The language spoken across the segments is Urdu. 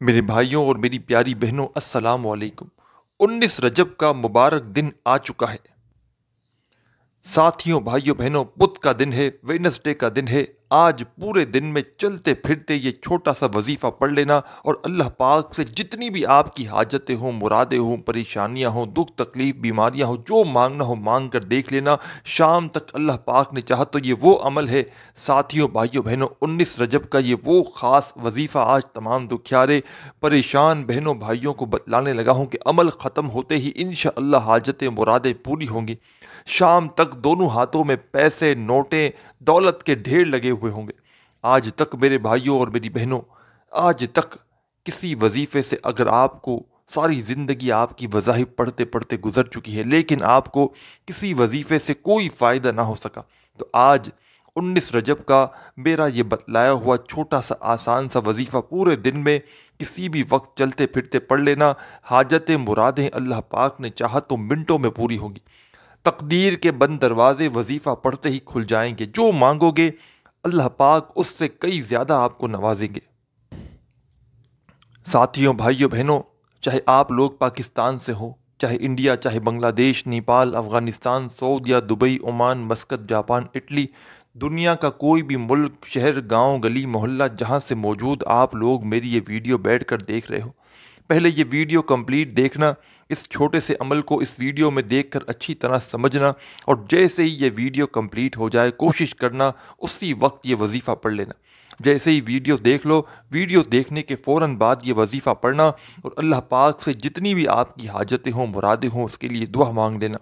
میرے بھائیوں اور میری پیاری بہنوں، السلام علیکم۔ 19 رجب کا مبارک دن آ چکا ہے۔ ساتھیوں، بھائیوں بہنوں، بدھ کا دن ہے، ویڈنسڈے کا دن ہے۔ آج پورے دن میں چلتے پھرتے یہ چھوٹا سا وظیفہ پڑھ لینا اور اللہ پاک سے جتنی بھی آپ کی حاجتیں ہوں، مرادیں ہوں، پریشانیاں ہوں، دکھ تکلیف، بیماریاں ہوں، جو مانگنا ہو مانگ کر دیکھ لینا۔ شام تک اللہ پاک نے چاہا تو یہ وہ عمل ہے ساتھیوں، بھائیوں بہنوں، 19 رجب کا یہ وہ خاص وظیفہ آج تمام دکھیارے پریشان بہنوں بھائیوں کو بتلانے لگا ہوں کہ عمل ختم ہوتے ہی انشاءاللہ حاجتیں مرادیں پوری ہوں گی۔ شام تک دونوں ہاتھوں میں پیسے، نوٹیں، دولت کے ڈھیر لگے ہوئے ہوں گے۔ آج تک میرے بھائیوں اور میری بہنوں، آج تک کسی وظیفے سے اگر آپ کو ساری زندگی آپ کی وظائف پڑھتے پڑھتے گزر چکی ہے لیکن آپ کو کسی وظیفے سے کوئی فائدہ نہ ہو سکا، تو آج 19 رجب کا میرا یہ بتلایا ہوا چھوٹا سا آسان سا وظیفہ پورے دن میں کسی بھی وقت چلتے پھرتے پڑھ لینا۔ حاجتیں مرادیں اللہ پاک نے چاہا تو منٹوں میں پوری ہوگی۔ تقدیر کے بند دروازے وظیفہ پڑھتے ہی کھل جائیں گے۔ جو مانگو گے اللہ پاک اس سے کئی زیادہ آپ کو نوازیں گے۔ ساتھیوں، بھائیوں بہنوں، چاہے آپ لوگ پاکستان سے ہو، چاہے انڈیا، چاہے بنگلہ دیش، نیپال، افغانستان، سعودیہ، Dubai, Oman, Muscat, Japan, Italy, دنیا کا کوئی بھی ملک، شہر، گاؤں، گلی، محلہ جہاں سے موجود آپ لوگ میری یہ ویڈیو بیٹھ کر دیکھ رہے ہو، پہلے یہ ویڈیو کمپلیٹ دیکھنا، اس چھوٹے سے عمل کو اس ویڈیو میں دیکھ کر اچھی طرح سمجھنا، اور جیسے ہی یہ ویڈیو کمپلیٹ ہو جائے کوشش کرنا اسی وقت یہ وظیفہ پڑھ لینا۔ جیسے ہی ویڈیو دیکھ لو، ویڈیو دیکھنے کے فوراً بعد یہ وظیفہ پڑھنا اور اللہ پاک سے جتنی بھی آپ کی حاجتیں ہوں، مرادیں ہوں، اس کے لیے دعا مانگ لینا۔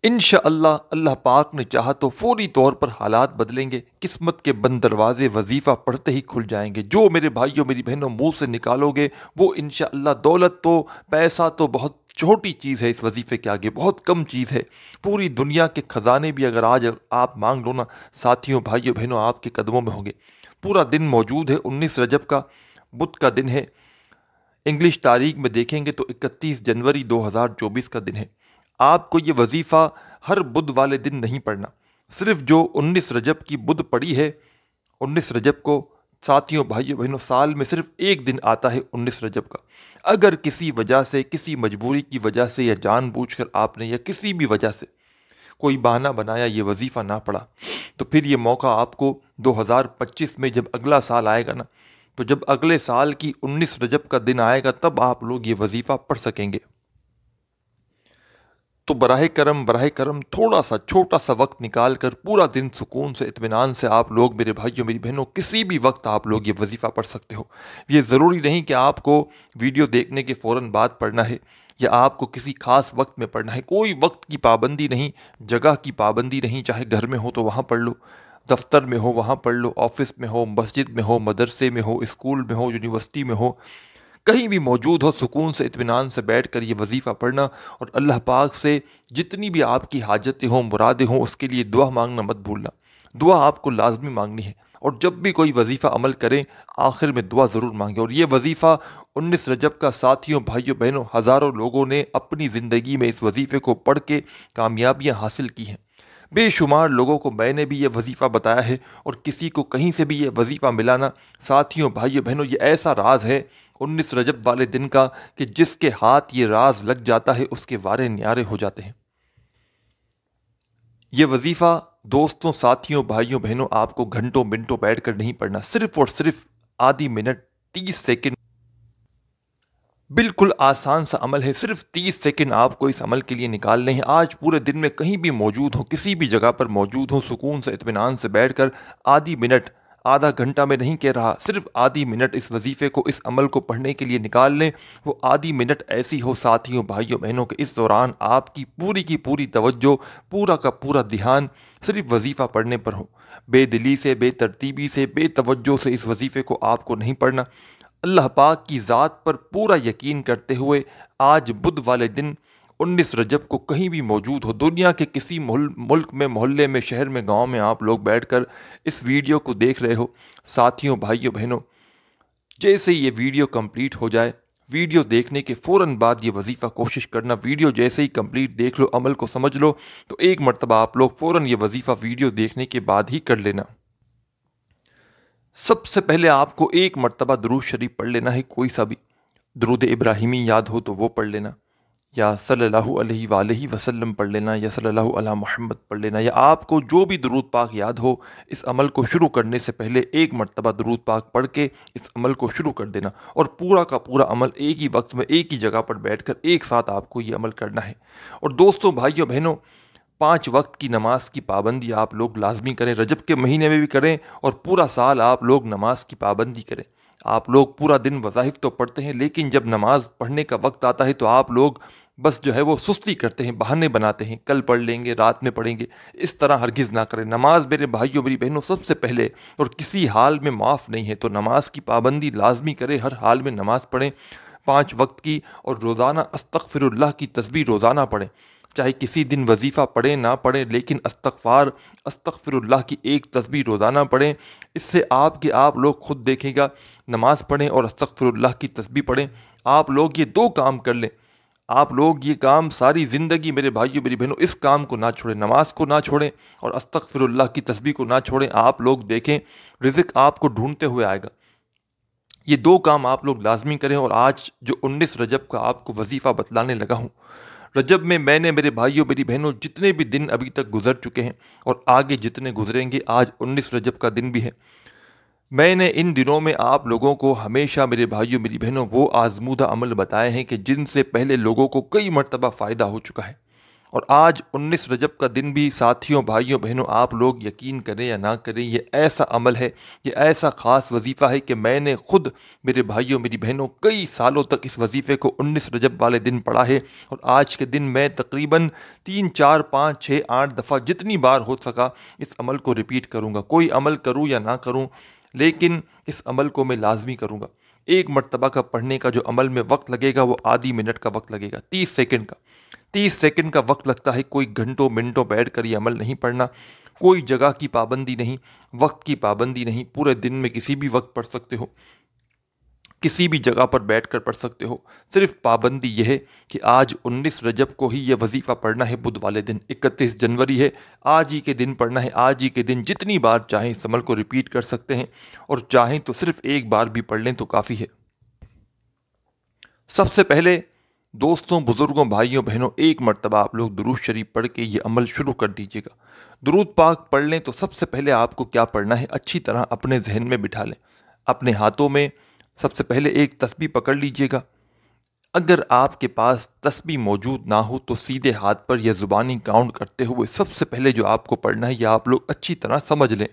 انشاءاللہ اللہ پاک نے چاہا تو فوری طور پر حالات بدلیں گے، قسمت کے بند دروازے وظیفہ پڑھتے ہی کھل جائیں گے۔ جو میرے بھائیوں میری بہنوں منہ سے نکالو گے وہ انشاءاللہ، دولت تو، پیسہ تو بہت چھوٹی چیز ہے اس وظیفے کے آگے، بہت کم چیز ہے۔ پوری دنیا کے خزانے بھی اگر آج آپ مانگ لو نا ساتھیوں، بھائیوں بہنوں، آپ کے قدموں میں ہوں گے۔ پورا دن موجود ہے، 19 رجب کا بدھ کا دن ہے۔ انگلش تاریخ میں دیکھیں گے تو 31 جنوری 2024 کا دن ہے۔ آپ کو یہ وظیفہ ہر بدھ والے دن نہیں پڑھنا، صرف جو 19 رجب کی بدھ پڑی ہے، 19 رجب کو ساتھیوں، بھائیوں بہنوں، سال میں صرف ایک دن آتا ہے 19 رجب کا۔ اگر کسی وجہ سے، کسی مجبوری کی وجہ سے یا جان بوجھ کر آپ نے یا کسی بھی وجہ سے کوئی بہانہ بنایا یہ وظیفہ نہ پڑھا، تو پھر یہ موقع آپ کو 2025 میں جب اگلا سال آئے گا نا، تو جب اگلے سال کی 19 رجب کا دن آئے گا تب آپ لوگ یہ وظیفہ پڑھ سکیں گے۔ تو براہ کرم تھوڑا سا چھوٹا سا وقت نکال کر پورا دن سکون سے، اطمینان سے آپ لوگ میرے بھائیوں میری بہنوں کسی بھی وقت آپ لوگ یہ وظیفہ پڑھ سکتے ہو۔ یہ ضروری نہیں کہ آپ کو ویڈیو دیکھنے کے فوراً بعد پڑھنا ہے یا آپ کو کسی خاص وقت میں پڑھنا ہے۔ کوئی وقت کی پابندی نہیں، جگہ کی پابندی نہیں، چاہے گھر میں ہو تو وہاں پڑھ لو، دفتر میں ہو وہاں پڑھ لو، آفس میں ہو، مسجد میں ہو، مدرسے میں ہو، اسکول میں ہو، یونیورسٹی میں ہو، کہیں بھی موجود ہو، سکون سے اطمینان سے بیٹھ کر یہ وظیفہ پڑھنا اور اللہ پاک سے جتنی بھی آپ کی حاجتیں ہوں، مرادیں ہوں، اس کے لیے دعا مانگنا مت بھولنا۔ دعا آپ کو لازمی مانگنی ہے، اور جب بھی کوئی وظیفہ عمل کریں آخر میں دعا ضرور مانگیں۔ اور یہ وظیفہ 19 رجب کا ساتھیوں، بھائیوں بہنوں، ہزاروں لوگوں نے اپنی زندگی میں اس وظیفے کو پڑھ کے کامیابیاں حاصل کی ہیں۔ بے شمار لوگوں کو میں نے بھی یہ وظیفہ بتایا ہے، اور کسی کو کہیں سے بھی یہ وظیفہ ملانا ساتھیوں، بھائیوں بہنوں، یہ ایسا راز ہے 19 رجب والے دن کا کہ جس کے ہاتھ یہ راز لگ جاتا ہے اس کے وارے نیارے ہو جاتے ہیں۔ یہ وظیفہ دوستوں، ساتھیوں، بھائیوں بہنوں، آپ کو گھنٹوں منٹوں بیٹھ کر نہیں پڑھنا، صرف اور صرف آدھی منٹ، 30 سیکنڈ، بالکل آسان سا عمل ہے۔ صرف 30 سیکنڈ آپ کو اس عمل کے لیے نکالنے ہیں۔ آج پورے دن میں کہیں بھی موجود ہوں، کسی بھی جگہ پر موجود ہوں، سکون سے اطمینان سے بیٹھ کر آدھی منٹ، آدھا گھنٹہ میں نہیں کہہ رہا، صرف آدھی منٹ اس وظیفے کو، اس عمل کو پڑھنے کے لیے نکال لیں۔ وہ آدھی منٹ ایسی ہو ساتھیوں، بھائیوں بہنوں، کہ اس دوران آپ کی پوری توجہ، پورا کا پورا دھیان صرف وظیفہ پڑھنے پر ہو۔ بے دلی سے، بے ترتیبی سے، بے توجہ سے اس وظیفے کو آپ کو نہیں پڑھنا۔ اللہ پاک کی ذات پر پورا یقین کرتے ہوئے آج بدھ والے دن 19 رجب کو کہیں بھی موجود ہو، دنیا کے کسی ملک میں، محلے میں، شہر میں، گاؤں میں آپ لوگ بیٹھ کر اس ویڈیو کو دیکھ رہے ہو، ساتھیوں، بھائیوں بہنوں، جیسے یہ ویڈیو کمپلیٹ ہو جائے، ویڈیو دیکھنے کے فوراً بعد یہ وظیفہ کوشش کرنا۔ ویڈیو جیسے ہی کمپلیٹ دیکھ لو، عمل کو سمجھ لو، تو ایک مرتبہ آپ لوگ فوراً یہ وظیفہ ویڈیو دیکھنے کے بعد ہی کر لینا۔ سب سے پہلے آپ کو ایک مرتبہ درود شریف پڑھ لینا ہے، کوئی سا بھی درود ابراہیمی یاد ہو تو وہ پڑھ لینا، یا صلی اللہ علیہ وآلہ وسلم پڑھ لینا، یا صلی اللہ علی محمد پڑھ لینا، یا آپ کو جو بھی درود پاک یاد ہو اس عمل کو شروع کرنے سے پہلے ایک مرتبہ درود پاک پڑھ کے اس عمل کو شروع کر دینا، اور پورا کا پورا عمل ایک ہی وقت میں ایک ہی جگہ پر بیٹھ کر ایک ساتھ آپ کو یہ عمل کرنا ہے۔ اور دوستوں، بھائیوں، بہنوں، 5 وقت کی نماز کی پابندی آپ لوگ لازمی کریں، رجب کے مہینے میں بھی کریں اور پورا سال آپ لوگ نماز کی پابندی کریں۔ آپ لوگ پورا دن وظائف تو پڑھتے ہیں، لیکن جب نماز پڑھنے کا وقت آتا ہے تو آپ لوگ بس جو ہے وہ سستی کرتے ہیں، بہانے بناتے ہیں، کل پڑھ لیں گے، رات میں پڑھیں گے۔ اس طرح ہرگز نہ کریں۔ نماز میرے بھائیوں میری بہنوں سب سے پہلے اور کسی حال میں معاف نہیں ہے، تو نماز کی پابندی لازمی کریں، ہر حال میں نماز پڑھیں 5 وقت کی، اور روزانہ استغفر اللہ کی تسبیح روزانہ پڑھیں، چاہے کسی دن وظیفہ پڑھیں نہ پڑھیں، لیکن استغفر اللہ کی ایک تسبیح روزانہ پڑھیں۔ اس سے آپ لوگ خود دیکھیں گا، نماز پڑھیں اور استغفر اللہ کی تسبیح پڑھیں، آپ لوگ یہ 2 کام کر لیں، آپ لوگ یہ کام ساری زندگی میرے بھائیوں میری بہنوں اس کام کو نہ چھوڑیں، نماز کو نہ چھوڑیں اور استغفر اللہ کی تسبیح کو نہ چھوڑیں، آپ لوگ دیکھیں رزق آپ کو ڈھونڈتے ہوئے آئے گا۔ یہ 2 کام آپ لوگ لازمی کریں۔ اور آج جو 19 رجب کا آپ کو وظیفہ بتلانے لگا ہوں، رجب میں نے میرے بھائیوں میری بہنوں جتنے بھی دن ابھی تک گزر چکے ہیں اور آگے جتنے گزریں گے، آج 19 رجب کا دن بھی ہے، میں نے ان دنوں میں آپ لوگوں کو ہمیشہ میرے بھائیوں میری بہنوں وہ آزمودہ عمل بتائے ہیں کہ جن سے پہلے لوگوں کو کئی مرتبہ فائدہ ہو چکا ہے۔ اور آج 19 رجب کا دن بھی ساتھیوں، بھائیوں، بہنوں، آپ لوگ یقین کریں یا نہ کریں، یہ ایسا عمل ہے، یہ ایسا خاص وظیفہ ہے کہ میں نے خود میرے بھائیوں میری بہنوں کئی سالوں تک اس وظیفے کو 19 رجب والے دن پڑھا ہے، اور آج کے دن میں تقریباً 3 4 5 6 8 دفعہ جتنی بار ہو سکا اس عمل کو ریپیٹ کروں گا۔ کوئی عمل کروں یا نہ کروں، لیکن اس عمل کو میں لازمی کروں گا۔ ایک مرتبہ کا پڑھنے کا جو عمل میں وقت لگے گا وہ آدھی منٹ کا وقت لگے گا، 30 سیکنڈ کا، 30 سیکنڈ کا وقت لگتا ہے۔ کوئی گھنٹوں منٹوں بیٹھ کر یہ عمل نہیں پڑھنا، کوئی جگہ کی پابندی نہیں، وقت کی پابندی نہیں، پورے دن میں کسی بھی وقت پڑھ سکتے ہو، کسی بھی جگہ پر بیٹھ کر پڑھ سکتے ہو۔ صرف پابندی یہ ہے کہ آج 19 رجب کو ہی یہ وظیفہ پڑھنا ہے، بدھ والے دن 31 جنوری ہے، آج ہی کے دن پڑھنا ہے، آج ہی کے دن جتنی بار چاہیں اس عمل کو ریپیٹ کر سکتے ہیں، اور چاہیں تو صرف ایک بار بھی پڑھ لیں تو کافی ہے۔ سب سے پہلے دوستوں، بزرگوں، بھائیوں، بہنوں، ایک مرتبہ آپ لوگ درود شریف پڑھ کے یہ عمل شروع کر دیجیے گا۔ درود پاک پڑھ لیں تو سب سے پہلے آپ کو کیا پڑھنا ہے اچھی طرح اپنے ذہن میں بٹھا لیں۔ اپنے ہاتھوں میں سب سے پہلے ایک تسبیح پکڑ لیجیے گا۔ اگر آپ کے پاس تسبیح موجود نہ ہو تو سیدھے ہاتھ پر یا زبانی کاؤنٹ کرتے ہوئے سب سے پہلے جو آپ کو پڑھنا ہے یہ آپ لوگ اچھی طرح سمجھ لیں۔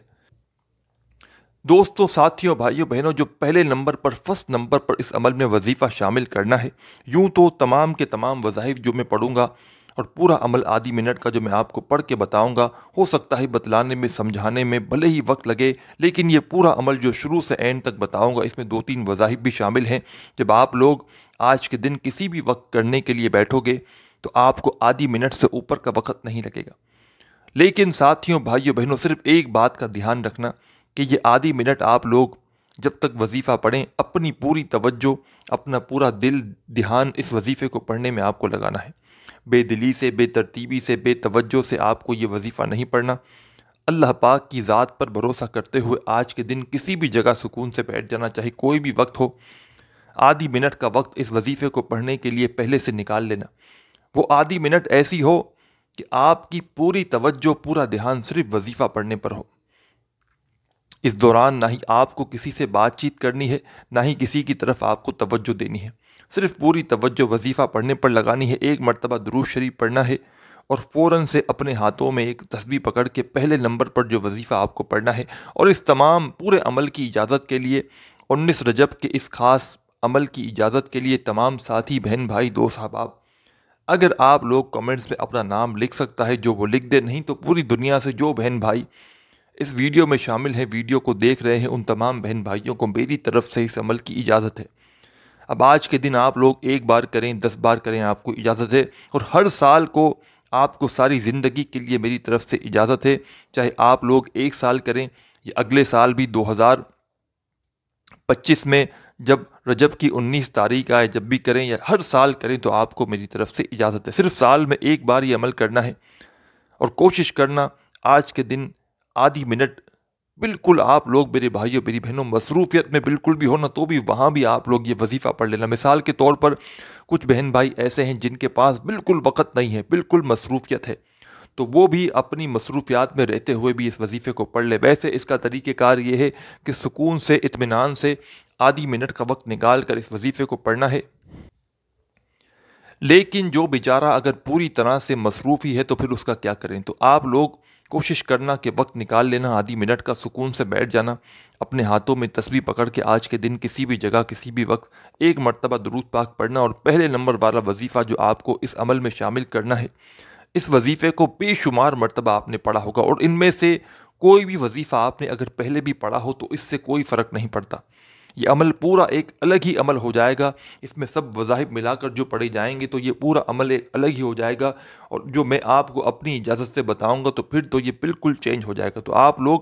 دوستوں، ساتھیوں، بھائیوں، بہنوں، جو پہلے نمبر پر، فرسٹ نمبر پر اس عمل میں وظیفہ شامل کرنا ہے، یوں تو تمام کے تمام وظائف جو میں پڑھوں گا اور پورا عمل آدھی منٹ کا جو میں آپ کو پڑھ کے بتاؤں گا، ہو سکتا ہے بتلانے میں، سمجھانے میں بھلے ہی وقت لگے، لیکن یہ پورا عمل جو شروع سے اینڈ تک بتاؤں گا اس میں 2-3 وظائف بھی شامل ہیں۔ جب آپ لوگ آج کے دن کسی بھی وقت کرنے کے لیے بیٹھو گے تو آپ کو آدھی منٹ سے اوپر کا وقت نہیں لگے گا، لیکن ساتھیوں، بھائیوں، بہنوں، صرف ایک بات کا دھیان رکھنا کہ یہ آدھی منٹ آپ لوگ جب تک وظیفہ پڑھیں اپنی پوری توجہ، اپنا پورا دل، دھیان اس وظیفے کو پڑھنے میں آپ کو لگانا ہے۔ بے دلی سے، بے ترتیبی سے، بے توجہ سے آپ کو یہ وظیفہ نہیں پڑھنا۔ اللہ پاک کی ذات پر بھروسہ کرتے ہوئے آج کے دن کسی بھی جگہ سکون سے بیٹھ جانا، چاہے کوئی بھی وقت ہو، آدھی منٹ کا وقت اس وظیفے کو پڑھنے کے لیے پہلے سے نکال لینا۔ وہ آدھی منٹ ایسی ہو کہ آپ کی پوری توجہ، پورا دھیان صرف وظیفہ پڑھنے پر ہو۔ اس دوران نہ ہی آپ کو کسی سے بات چیت کرنی ہے، نہ ہی کسی کی طرف آپ کو توجہ دینی ہے، صرف پوری توجہ وظیفہ پڑھنے پر لگانی ہے۔ ایک مرتبہ درود شریف پڑھنا ہے اور فوراً سے اپنے ہاتھوں میں ایک تسبیح پکڑ کے پہلے نمبر پر جو وظیفہ آپ کو پڑھنا ہے، اور اس تمام پورے عمل کی اجازت کے لیے، 19 رجب کے اس خاص عمل کی اجازت کے لیے تمام ساتھی، بہن، بھائی، دوست، احباب، اگر آپ لوگ کمنٹس میں اپنا نام لکھ سکتا ہے جو وہ لکھ دے، نہیں تو پوری دنیا سے جو بہن بھائی اس ویڈیو میں شامل ہیں، ویڈیو کو دیکھ رہے ہیں، ان تمام بہن بھائیوں کو میری طرف سے اس عمل کی اجازت ہے۔ اب آج کے دن آپ لوگ 1 بار کریں، 10 بار کریں، آپ کو اجازت ہے، اور ہر سال کو آپ کو ساری زندگی کے لیے میری طرف سے اجازت ہے، چاہے آپ لوگ 1 سال کریں یا اگلے سال بھی 2025 میں جب رجب کی 19 تاریخ آئے جب بھی کریں، یا ہر سال کریں، تو آپ کو میری طرف سے اجازت ہے۔ صرف سال میں 1 بار یہ عمل کرنا ہے، اور کوشش کرنا آج کے دن آدھی منٹ بالکل آپ لوگ میرے بھائیوں میری بہنوں مصروفیت میں بالکل بھی ہو نا تو بھی وہاں بھی آپ لوگ یہ وظیفہ پڑھ لینا۔ مثال کے طور پر کچھ بہن بھائی ایسے ہیں جن کے پاس بالکل وقت نہیں ہے، بالکل مصروفیت ہے، تو وہ بھی اپنی مصروفیات میں رہتے ہوئے بھی اس وظیفے کو پڑھ لے۔ ویسے اس کا طریقہ کار یہ ہے کہ سکون سے اطمینان سے آدھی منٹ کا وقت نکال کر اس وظیفے کو پڑھنا ہے۔ لیکن جو بیچارہ اگر پوری طرح سے مصروف ہی ہے تو پھر اس کا کیا کریں؟ تو آپ لوگ کوشش کرنا کہ وقت نکال لینا، آدھی منٹ کا سکون سے بیٹھ جانا، اپنے ہاتھوں میں تسبیح پکڑ کے آج کے دن کسی بھی جگہ کسی بھی وقت ایک مرتبہ درود پاک پڑھنا، اور پہلے نمبر والا وظیفہ جو آپ کو اس عمل میں شامل کرنا ہے، اس وظیفے کو بے شمار مرتبہ آپ نے پڑھا ہوگا، اور ان میں سے کوئی بھی وظیفہ آپ نے اگر پہلے بھی پڑھا ہو تو اس سے کوئی فرق نہیں پڑتا۔ یہ عمل پورا ایک الگ ہی عمل ہو جائے گا، اس میں سب وظائف ملا کر جو پڑھے جائیں گے تو یہ پورا عمل ایک الگ ہی ہو جائے گا، اور جو میں آپ کو اپنی اجازت سے بتاؤں گا تو پھر تو یہ بالکل چینج ہو جائے گا۔ تو آپ لوگ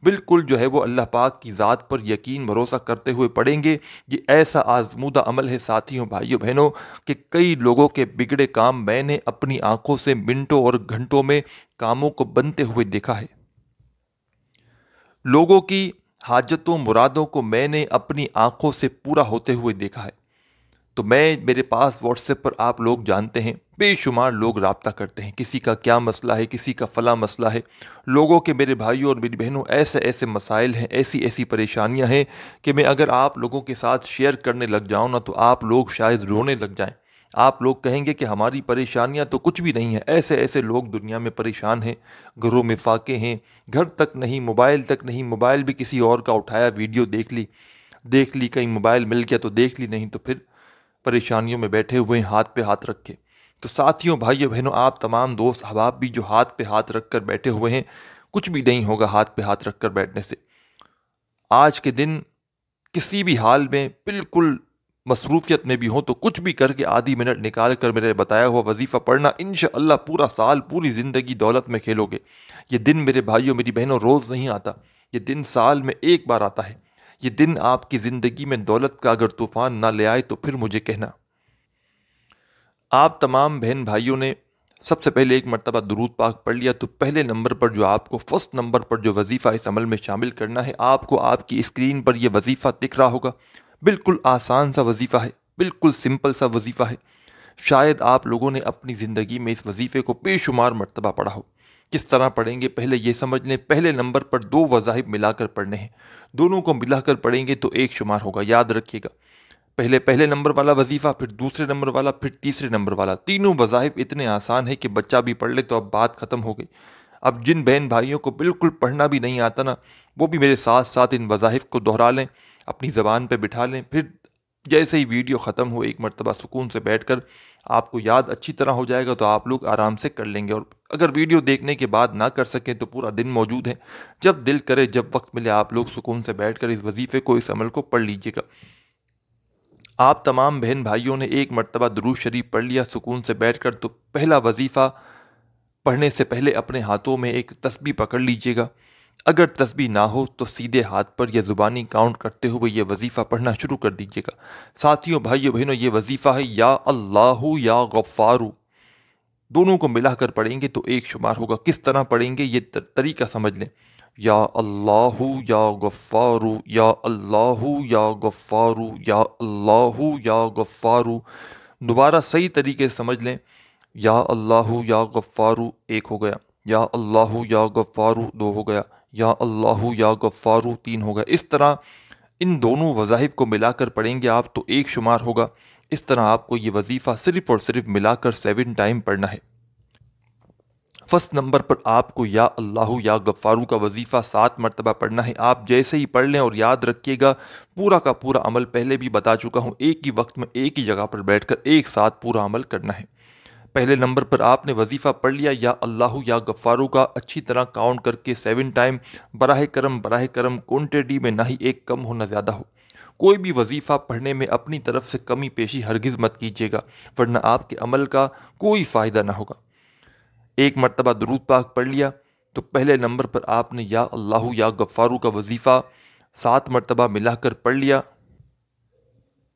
بالکل جو ہے وہ اللہ پاک کی ذات پر یقین بھروسہ کرتے ہوئے پڑھیں گے۔ یہ ایسا آزمودہ عمل ہے ساتھیوں بھائیوں بہنوں کہ کئی لوگوں کے بگڑے کام میں نے اپنی آنکھوں سے منٹوں اور گھنٹوں میں کاموں کو بنتے ہوئے دیکھا ہے۔ لوگوں کی حاجتوں مرادوں کو میں نے اپنی آنکھوں سے پورا ہوتے ہوئے دیکھا ہے۔ تو میرے پاس واٹس ایپ پر آپ لوگ جانتے ہیں بے شمار لوگ رابطہ کرتے ہیں، کسی کا کیا مسئلہ ہے، کسی کا فلاں مسئلہ ہے۔ لوگوں کے میرے بھائیوں اور میری بہنوں ایسے ایسے مسائل ہیں، ایسی ایسی پریشانیاں ہیں کہ میں اگر آپ لوگوں کے ساتھ شیئر کرنے لگ جاؤں نا تو آپ لوگ شاید رونے لگ جائیں۔ آپ لوگ کہیں گے کہ ہماری پریشانیاں تو کچھ بھی نہیں ہیں، ایسے ایسے لوگ دنیا میں پریشان ہیں، گھروں میں فاقے ہیں، گھر تک نہیں، موبائل تک نہیں، موبائل بھی کسی اور کا اٹھایا ویڈیو دیکھ لی، کہیں موبائل مل گیا تو دیکھ لی، نہیں تو پھر پریشانیوں میں بیٹھے ہوئے ہیں ہاتھ پہ ہاتھ رکھے۔ تو ساتھیوں بھائیوں بہنوں آپ تمام دوست احباب بھی جو ہاتھ پہ ہاتھ رکھ کر بیٹھے ہوئے ہیں، کچھ بھی نہیں ہوگا ہاتھ پہ ہاتھ رکھ کر بیٹھنے سے۔ آج کے دن کسی بھی حال میں بالکل مصروفیت میں بھی ہو تو کچھ بھی کر کے آدھی منٹ نکال کر میرے بتایا ہوا وظیفہ پڑھنا، انشاءاللہ پورا سال پوری زندگی دولت میں کھیلو گے۔ یہ دن میرے بھائیوں میری بہنوں روز نہیں آتا، یہ دن سال میں ایک بار آتا ہے۔ یہ دن آپ کی زندگی میں دولت کا اگر طوفان نہ لے آئے تو پھر مجھے کہنا۔ آپ تمام بہن بھائیوں نے سب سے پہلے ایک مرتبہ درود پاک پڑھ لیا تو پہلے نمبر پر جو آپ کو فرسٹ نمبر پر جو وظیفہ اس عمل میں شامل کرنا ہے، آپ کو آپ کی اسکرین پر یہ وظیفہ دکھ رہا ہوگا۔ بالکل آسان سا وظیفہ ہے، بالکل سمپل سا وظیفہ ہے۔ شاید آپ لوگوں نے اپنی زندگی میں اس وظیفے کو بے شمار مرتبہ پڑھا ہو۔ کس طرح پڑھیں گے پہلے یہ سمجھ لیں۔ پہلے نمبر پر 2 وظائف ملا کر پڑھنے ہیں، دونوں کو ملا کر پڑھیں گے تو ایک شمار ہوگا، یاد رکھیے گا۔ پہلے نمبر والا وظیفہ، پھر دوسرے نمبر والا، پھر تیسرے نمبر والا۔ تینوں وظائف اتنے آسان ہیں کہ بچہ بھی پڑھ لے تو اب بات ختم ہو گئی۔ اب جن بہن بھائیوں کو بالکل پڑھنا بھی نہیں آتا نا، وہ بھی میرے ساتھ ساتھ ان وظائف کو دہرا لیں، اپنی زبان پہ بٹھا لیں، پھر جیسے ہی ویڈیو ختم ہو ایک مرتبہ سکون سے بیٹھ کر آپ کو یاد اچھی طرح ہو جائے گا تو آپ لوگ آرام سے کر لیں گے۔ اور اگر ویڈیو دیکھنے کے بعد نہ کر سکیں تو پورا دن موجود ہے، جب دل کرے جب وقت ملے آپ لوگ سکون سے بیٹھ کر اس وظیفے کو اس عمل کو پڑھ لیجئے گا۔ آپ تمام بہن بھائیوں نے ایک مرتبہ درود شریف پڑھ لیا سکون سے بیٹھ کر تو پہلا وظیفہ پڑھنے سے پہلے اپنے ہاتھوں میں ایک تسبیح پکڑ لیجئے گا۔ اگر تسبیح نہ ہو تو سیدھے ہاتھ پر یا زبانی کاؤنٹ کرتے ہوئے یہ وظیفہ پڑھنا شروع کر دیجئے گا۔ ساتھیوں بھائیوں بہنوں یہ وظیفہ ہے یا اللہ یا غفارو، دونوں کو ملا کر پڑھیں گے تو ایک شمار ہوگا۔ کس طرح پڑھیں گے یہ طریقہ سمجھ لیں۔ یا اللہ یا غفارو، یا اللہ یا غفارو، یا اللہ یا غفارو۔ دوبارہ صحیح طریقے سے سمجھ لیں۔ یا اللہ یا غفارو ایک ہو گیا، یا اللہ یا غفارو 2 ہو گیا، یا اللہ یا غفارو 3 ہو گیا۔ اس طرح ان دونوں وظائف کو ملا کر پڑھیں گے آپ تو ایک شمار ہوگا۔ اس طرح آپ کو یہ وظیفہ صرف اور صرف ملا کر 7 ٹائم پڑھنا ہے۔ فرسٹ نمبر پر آپ کو یا اللہ یا غفارو کا وظیفہ 7 مرتبہ پڑھنا ہے۔ آپ جیسے ہی پڑھ لیں اور یاد رکھیے گا پورا کا پورا عمل پہلے بھی بتا چکا ہوں، ایک ہی وقت میں ایک ہی جگہ پر بیٹھ کر ایک ساتھ پورا عمل کرنا ہے۔ پہلے نمبر پر آپ نے وظیفہ پڑھ لیا یا اللہ یا غفارو کا اچھی طرح کاؤنٹ کر کے 7 ٹائم۔ براہ کرم کوانٹٹی میں نہ ہی ایک کم ہو نہ زیادہ ہو۔ کوئی بھی وظیفہ پڑھنے میں اپنی طرف سے کمی پیشی ہرگز مت کیجیے گا، ورنہ آپ کے عمل کا کوئی فائدہ نہ ہوگا۔ ایک مرتبہ درود پاک پڑھ لیا تو پہلے نمبر پر آپ نے یا اللہ یا غفارو کا وظیفہ 7 مرتبہ ملا کر پڑھ لیا۔